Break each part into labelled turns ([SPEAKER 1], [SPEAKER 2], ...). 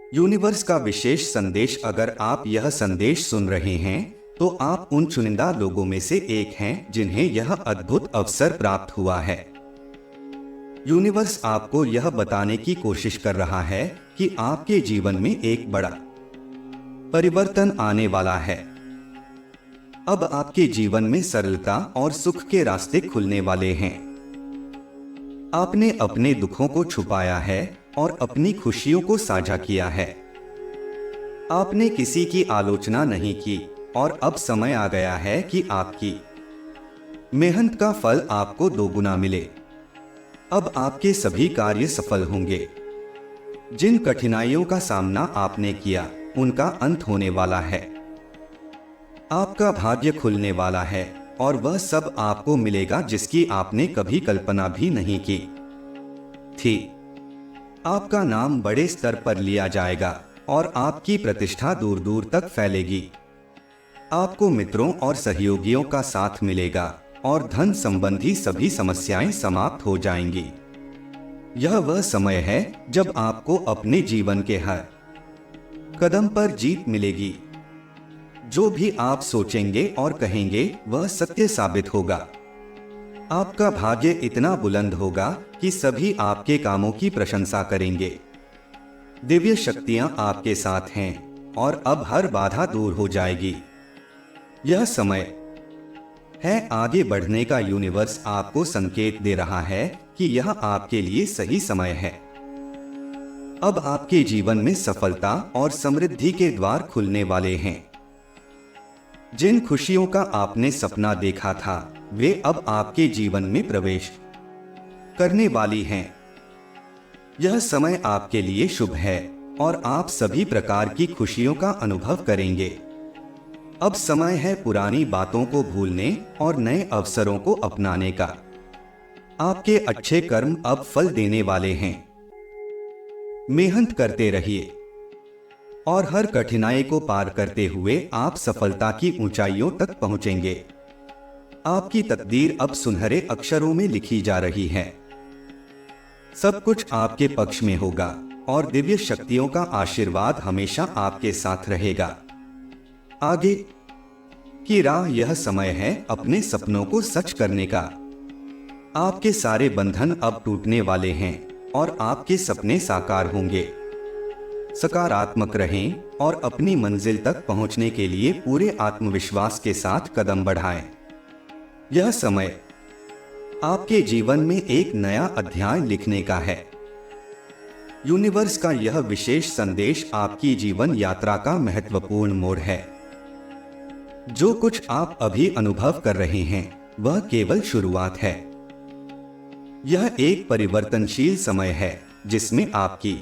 [SPEAKER 1] Universe का विशेष संदेश। अगर आप यह संदेश सुन रहे हैं तो आप उन चुनिंदा लोगों में से एक हैं जिन्हें यह अद्भुत अवसर प्राप्त हुआ है। यूनिवर्स आपको यह बताने की कोशिश कर रहा है कि आपके जीवन में एक बड़ा परिवर्तन आने वाला है। अब आपके जीवन में सरलता और सुख के रास्ते खुलने वाले हैं। आपने अपने दुखों को छुपाया है और अपनी खुशियों को साझा किया है। आपने किसी की आलोचना नहीं की और अब समय आ गया है कि आपकी मेहनत का फल आपको दोगुना मिले। अब आपके सभी कार्य सफल होंगे। जिन कठिनाइयों का सामना आपने किया उनका अंत होने वाला है। आपका भाग्य खुलने वाला है और वह सब आपको मिलेगा जिसकी आपने कभी कल्पना भी नहीं की थी। आपका नाम बड़े स्तर पर लिया जाएगा और आपकी प्रतिष्ठा दूर दूर तक फैलेगी। आपको मित्रों और सहयोगियों का साथ मिलेगा और धन संबंधी सभी समस्याएं समाप्त हो जाएंगी। यह वह समय है जब आपको अपने जीवन के हर कदम पर जीत मिलेगी। जो भी आप सोचेंगे और कहेंगे वह सत्य साबित होगा। आपका भाग्य इतना बुलंद होगा कि सभी आपके कामों की प्रशंसा करेंगे। दिव्य शक्तियां आपके साथ हैं और अब हर बाधा दूर हो जाएगी। यह समय है आगे बढ़ने का। यूनिवर्स आपको संकेत दे रहा है कि यह आपके लिए सही समय है। अब आपके जीवन में सफलता और समृद्धि के द्वार खुलने वाले हैं। जिन खुशियों का आपने सपना देखा था वे अब आपके जीवन में प्रवेश करने वाली हैं। यह समय आपके लिए शुभ है और आप सभी प्रकार की खुशियों का अनुभव करेंगे। अब समय है पुरानी बातों को भूलने और नए अवसरों को अपनाने का। आपके अच्छे कर्म अब फल देने वाले हैं। मेहनत करते रहिए और हर कठिनाई को पार करते हुए आप सफलता की ऊंचाइयों तक पहुंचेंगे। आपकी तकदीर अब सुनहरे अक्षरों में लिखी जा रही है। सब कुछ आपके पक्ष में होगा और दिव्य शक्तियों का आशीर्वाद हमेशा आपके साथ रहेगा। आगे की राह यह समय है अपने सपनों को सच करने का। आपके सारे बंधन अब टूटने वाले हैं और आपके सपने साकार होंगे। सकारात्मक रहें और अपनी मंजिल तक पहुंचने के लिए पूरे आत्मविश्वास के साथ कदम बढ़ाएं। यह समय आपके जीवन में एक नया अध्याय लिखने का है। यूनिवर्स का यह विशेष संदेश आपकी जीवन यात्रा का महत्वपूर्ण मोड़ है। जो कुछ आप अभी अनुभव कर रहे हैं वह केवल शुरुआत है। यह एक परिवर्तनशील समय है जिसमें आपकी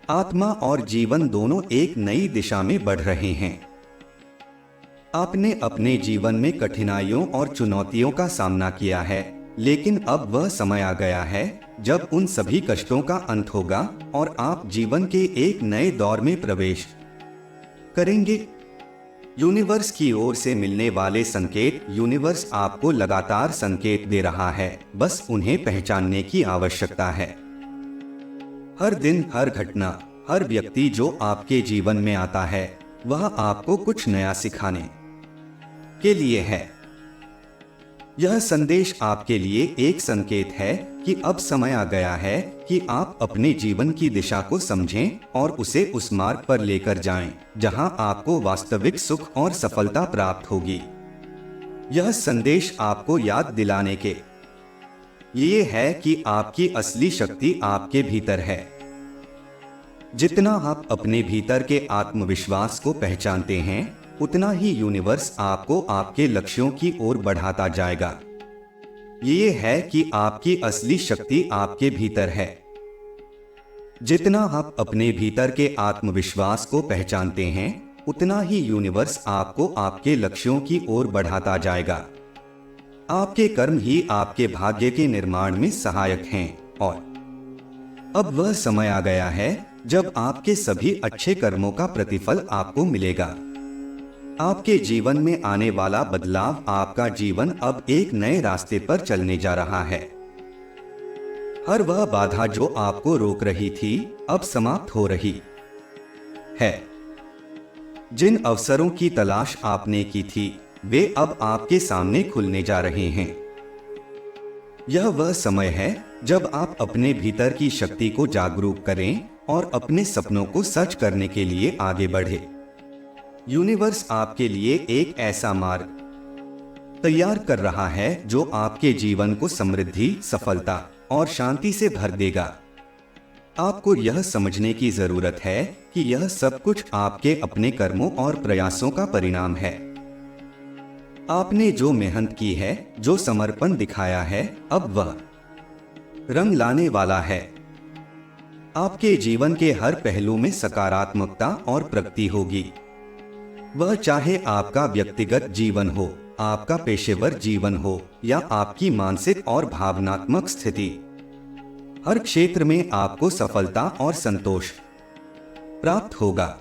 [SPEAKER 1] आत्मा और जीवन दोनों एक नई दिशा में बढ़ रहे हैं। आपने अपने जीवन में कठिनाइयों और चुनौतियों का सामना किया है, लेकिन अब वह समय आ गया है जब उन सभी कष्टों का अंत होगा और आप जीवन के एक नए दौर में प्रवेश करेंगे। यूनिवर्स की ओर से मिलने वाले संकेत। यूनिवर्स आपको लगातार संकेत दे रहा है, बस उन्हें पहचानने की आवश्यकता है। हर दिन, हर घटना, हर व्यक्ति जो आपके जीवन में आता है वह आपको कुछ नया सिखाने के लिए है। यह संदेश आपके लिए एक संकेत है कि अब समय आ गया है कि आप अपने जीवन की दिशा को समझें और उसे उस मार्ग पर लेकर जाएं जहां आपको वास्तविक सुख और सफलता प्राप्त होगी। यह संदेश आपको याद दिलाने के लिए है कि आपकी असली शक्ति आपके भीतर है। जितना आप अपने भीतर के आत्मविश्वास को पहचानते हैं उतना ही यूनिवर्स आपको आपके लक्ष्यों की ओर बढ़ाता जाएगा। ये है कि आपकी असली शक्ति आपके भीतर है। जितना आप अपने भीतर के आत्मविश्वास को पहचानते हैं उतना ही यूनिवर्स आपको आपके लक्ष्यों की ओर बढ़ाता जाएगा। आपके कर्म ही आपके भाग्य के निर्माण में सहायक हैं और अब वह समय आ गया है जब आपके सभी अच्छे कर्मों का प्रतिफल आपको मिलेगा। आपके जीवन में आने वाला बदलाव। आपका जीवन अब एक नए रास्ते पर चलने जा रहा है। हर वह बाधा जो आपको रोक रही थी अब समाप्त हो रही है। जिन अवसरों की तलाश आपने की थी वे अब आपके सामने खुलने जा रहे हैं। यह वह समय है जब आप अपने भीतर की शक्ति को जागरूक करें और अपने सपनों को सच करने के लिए आगे बढ़े। यूनिवर्स आपके लिए एक ऐसा मार्ग तैयार कर रहा है जो आपके जीवन को समृद्धि, सफलता और शांति से भर देगा। आपको यह समझने की जरूरत है कि यह सब कुछ आपके अपने कर्मों और प्रयासों का परिणाम है। आपने जो मेहनत की है, जो समर्पण दिखाया है, अब वह रंग लाने वाला है। आपके जीवन के हर पहलू में सकारात्मकता और प्रगति होगी। वह चाहे आपका व्यक्तिगत जीवन हो, आपका पेशेवर जीवन हो या आपकी मानसिक और भावनात्मक स्थिति, हर क्षेत्र में आपको सफलता और संतोष प्राप्त होगा।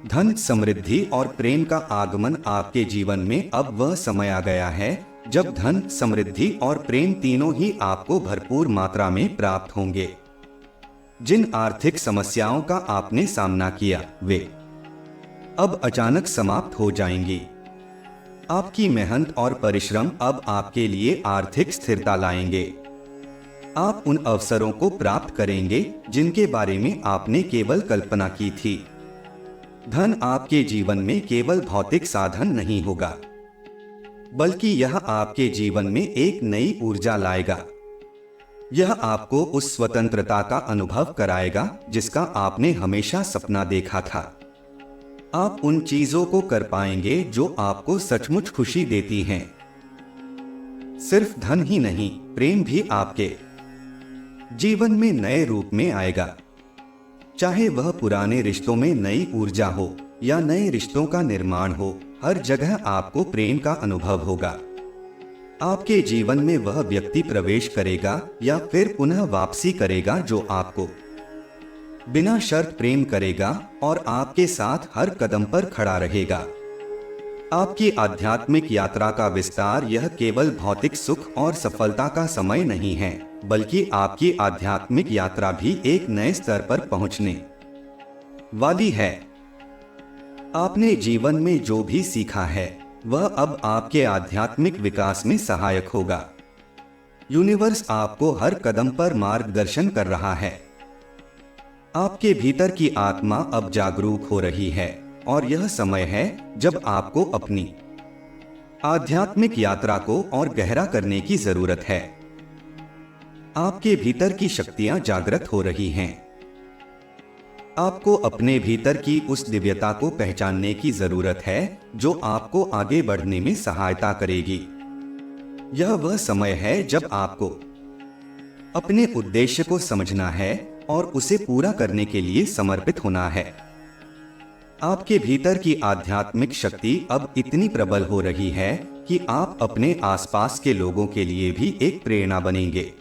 [SPEAKER 1] धन, समृद्धि और प्रेम का आगमन आपके जीवन में अब वह समय आ गया है जब धन, समृद्धि और प्रेम तीनों ही आपको भरपूर मात्रा में प्राप्त होंगे। जिन आर्थिक समस्याओं का आपने सामना किया वे अब अचानक समाप्त हो जाएंगी। आपकी मेहनत और परिश्रम अब आपके लिए आर्थिक स्थिरता लाएंगे। आप उन अवसरों को प्राप्त करेंगे जिनके बारे में आपने केवल कल्पना की थी। धन आपके जीवन में केवल भौतिक साधन नहीं होगा, बल्कि यह आपके जीवन में एक नई ऊर्जा लाएगा। यह आपको उस स्वतंत्रता का अनुभव कराएगा जिसका आपने हमेशा सपना देखा था। आप उन चीजों को कर पाएंगे जो आपको सचमुच खुशी देती हैं। सिर्फ धन ही नहीं, प्रेम भी आपके जीवन में नए रूप में आएगा। चाहे वह पुराने रिश्तों में नई ऊर्जा हो या नए रिश्तों का निर्माण हो, हर जगह आपको प्रेम का अनुभव होगा। आपके जीवन में वह व्यक्ति प्रवेश करेगा या फिर पुनः वापसी करेगा जो आपको बिना शर्त प्रेम करेगा और आपके साथ हर कदम पर खड़ा रहेगा। आपकी आध्यात्मिक यात्रा का विस्तार यह केवल भौतिक सुख और सफलता का समय नहीं है, बल्कि आपकी आध्यात्मिक यात्रा भी एक नए स्तर पर पहुंचने वाली है। आपने जीवन में जो भी सीखा है वह अब आपके आध्यात्मिक विकास में सहायक होगा। यूनिवर्स आपको हर कदम पर मार्गदर्शन कर रहा है। आपके भीतर की आत्मा अब जागरूक हो रही है और यह समय है जब आपको अपनी आध्यात्मिक यात्रा को और गहरा करने की जरूरत है। आपके भीतर की शक्तियां जागृत हो रही हैं। आपको अपने भीतर की उस दिव्यता को पहचानने की जरूरत है जो आपको आगे बढ़ने में सहायता करेगी। यह वह समय है जब आपको अपने उद्देश्य को समझना है और उसे पूरा करने के लिए समर्पित होना है। आपके भीतर की आध्यात्मिक शक्ति अब इतनी प्रबल हो रही है कि आप अपने आसपास के लोगों के लिए भी एक प्रेरणा बनेंगे।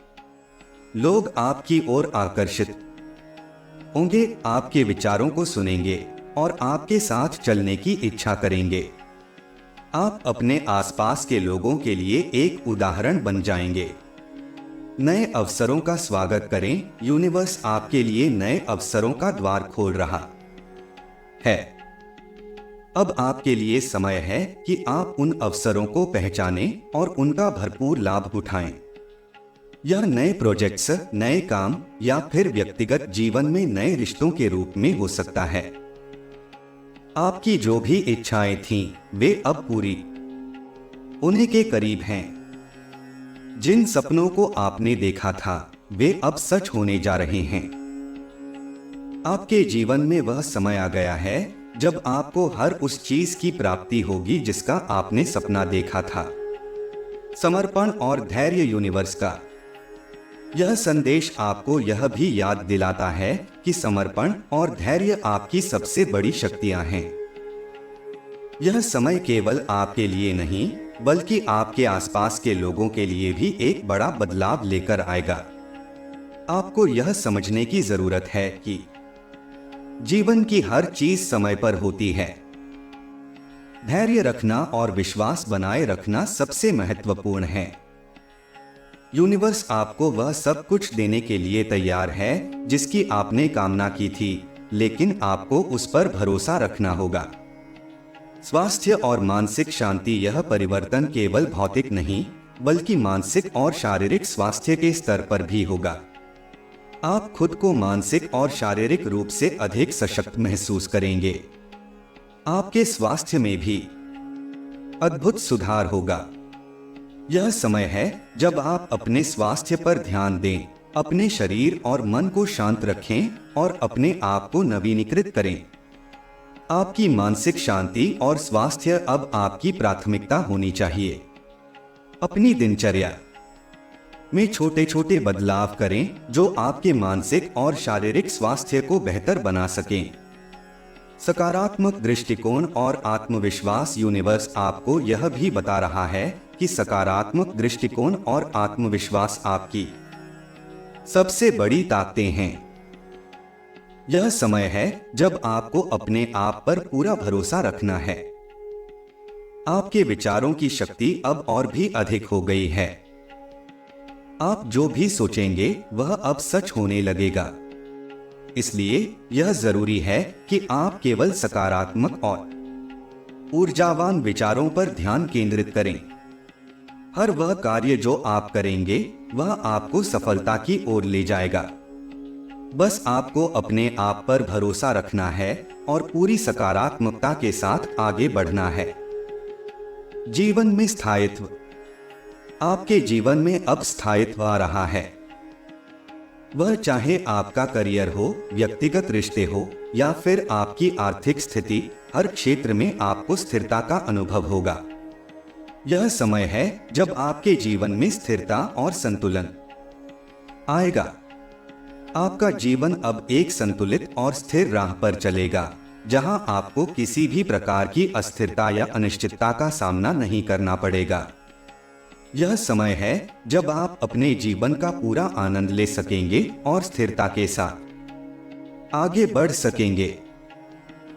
[SPEAKER 1] लोग आपकी ओर आकर्षित होंगे, आपके विचारों को सुनेंगे और आपके साथ चलने की इच्छा करेंगे। आप अपने आसपास के लोगों के लिए एक उदाहरण बन जाएंगे। नए अवसरों का स्वागत करें। यूनिवर्स आपके लिए नए अवसरों का द्वार खोल रहा है। अब आपके लिए समय है कि आप उन अवसरों को पहचानें और उनका भरपूर लाभ उठाएं। यह नए प्रोजेक्ट्स, नए काम या फिर व्यक्तिगत जीवन में नए रिश्तों के रूप में हो सकता है। आपकी जो भी इच्छाएं थीं, वे अब पूरी होने के करीब हैं। जिन सपनों को आपने देखा था, वे अब सच होने जा रहे हैं। आपके जीवन में वह समय आ गया है जब आपको हर उस चीज की प्राप्ति होगी जिसका आपने सपना देखा था। समर्पण और धैर्य। यूनिवर्स का यह संदेश आपको यह भी याद दिलाता है कि समर्पण और धैर्य आपकी सबसे बड़ी शक्तियां हैं। यह समय केवल आपके लिए नहीं, बल्कि आपके आसपास के लोगों के लिए भी एक बड़ा बदलाव लेकर आएगा। आपको यह समझने की जरूरत है कि जीवन की हर चीज समय पर होती है। धैर्य रखना और विश्वास बनाए रखना सबसे महत्वपूर्ण है। यूनिवर्स आपको वह सब कुछ देने के लिए तैयार है जिसकी आपने कामना की थी। लेकिन आपको उस पर भरोसा रखना होगा। स्वास्थ्य और मानसिक शांति, यह परिवर्तन केवल भौतिक नहीं बल्कि मानसिक और शारीरिक स्वास्थ्य के स्तर पर भी होगा। आप खुद को मानसिक और शारीरिक रूप से अधिक सशक्त महसूस करेंगे। आपके स्वास्थ्य में भी अद्भुत सुधार होगा। यह समय है जब आप अपने स्वास्थ्य पर ध्यान दें, अपने शरीर और मन को शांत रखें और अपने आप को नवीनीकृत करें। आपकी मानसिक शांति और स्वास्थ्य अब आपकी प्राथमिकता होनी चाहिए। अपनी दिनचर्या में छोटे छोटे बदलाव करें जो आपके मानसिक और शारीरिक स्वास्थ्य को बेहतर बना सकें। सकारात्मक दृष्टिकोण और आत्मविश्वास, यूनिवर्स आपको यह भी बता रहा है कि सकारात्मक दृष्टिकोण और आत्मविश्वास आपकी सबसे बड़ी ताकतें हैं। यह समय है जब आपको अपने आप पर पूरा भरोसा रखना है। आपके विचारों की शक्ति अब और भी अधिक हो गई है। आप जो भी सोचेंगे वह अब सच होने लगेगा। इसलिए यह जरूरी है कि आप केवल सकारात्मक और ऊर्जावान विचारों पर ध्यान केंद्रित करें। हर वह कार्य जो आप करेंगे वह आपको सफलता की ओर ले जाएगा। बस आपको अपने आप पर भरोसा रखना है और पूरी सकारात्मकता के साथ आगे बढ़ना है। जीवन में स्थायित्व, आपके जीवन में अब स्थायित्व आ रहा है। वह चाहे आपका करियर हो, व्यक्तिगत रिश्ते हो या फिर आपकी आर्थिक स्थिति, हर क्षेत्र में आपको स्थिरता का अनुभव होगा। यह समय है जब आपके जीवन में स्थिरता और संतुलन आएगा। आपका जीवन अब एक संतुलित और स्थिर राह पर चलेगा, जहां आपको किसी भी प्रकार की अस्थिरता या अनिश्चितता का सामना नहीं करना पड़ेगा। यह समय है जब आप अपने जीवन का पूरा आनंद ले सकेंगे और स्थिरता के साथ आगे बढ़ सकेंगे।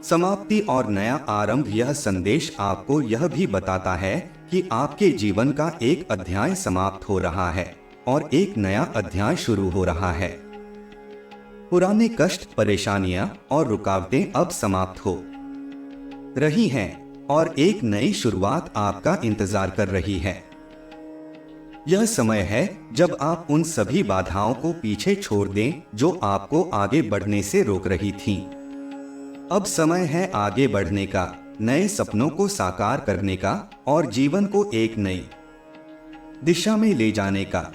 [SPEAKER 1] समाप्ति और नया आरंभ, यह संदेश आपको यह भी बताता है कि आपके जीवन का एक अध्याय समाप्त हो रहा है और एक नया अध्याय शुरू हो रहा है। पुराने कष्ट, परेशानियां और रुकावटें अब समाप्त हो रही हैं और एक नई शुरुआत आपका इंतजार कर रही है। यह समय है जब आप उन सभी बाधाओं को पीछे छोड़ दें जो आपको आगे बढ़ने से रोक रही थीं। अब समय है आगे बढ़ने का, नए सपनों को साकार करने का और जीवन को एक नई दिशा में ले जाने का।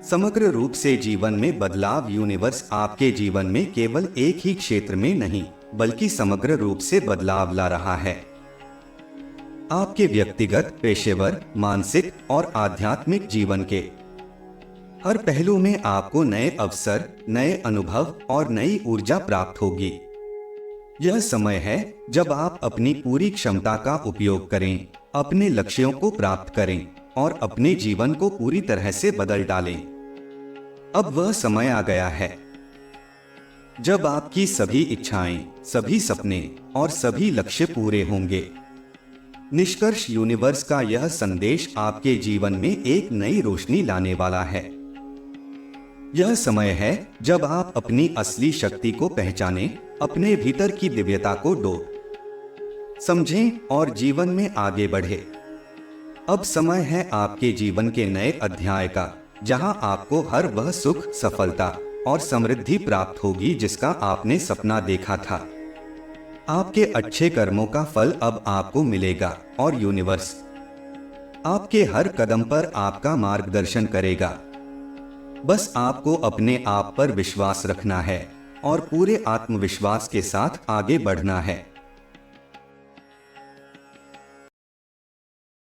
[SPEAKER 1] समग्र रूप से जीवन में बदलाव, यूनिवर्स आपके जीवन में केवल एक ही क्षेत्र में नहीं बल्कि समग्र रूप से बदलाव ला रहा है। आपके व्यक्तिगत, पेशेवर, मानसिक और आध्यात्मिक जीवन के हर पहलू में आपको नए अवसर, नए अनुभव और नई ऊर्जा प्राप्त होगी। यह समय है जब आप अपनी पूरी क्षमता का उपयोग करें, अपने लक्ष्यों को प्राप्त करें और अपने जीवन को पूरी तरह से बदल डालें। अब वह समय आ गया है जब आपकी सभी इच्छाएं, सभी सपने और सभी लक्ष्य पूरे होंगे। निष्कर्ष, यूनिवर्स का यह संदेश आपके जीवन में एक नई रोशनी लाने वाला है। यह समय है जब आप अपनी असली शक्ति को पहचानें, अपने भीतर की दिव्यता को समझें और जीवन में आगे बढ़े। अब समय है आपके जीवन के नए अध्याय का, जहां आपको हर वह सुख, सफलता और समृद्धि प्राप्त होगी जिसका आपने सपना देखा था। आपके अच्छे कर्मों का फल अब आपको मिलेगा और यूनिवर्स आपके हर कदम पर आपका मार्गदर्शन करेगा। बस आपको अपने आप पर विश्वास रखना है और पूरे आत्मविश्वास के साथ आगे बढ़ना है।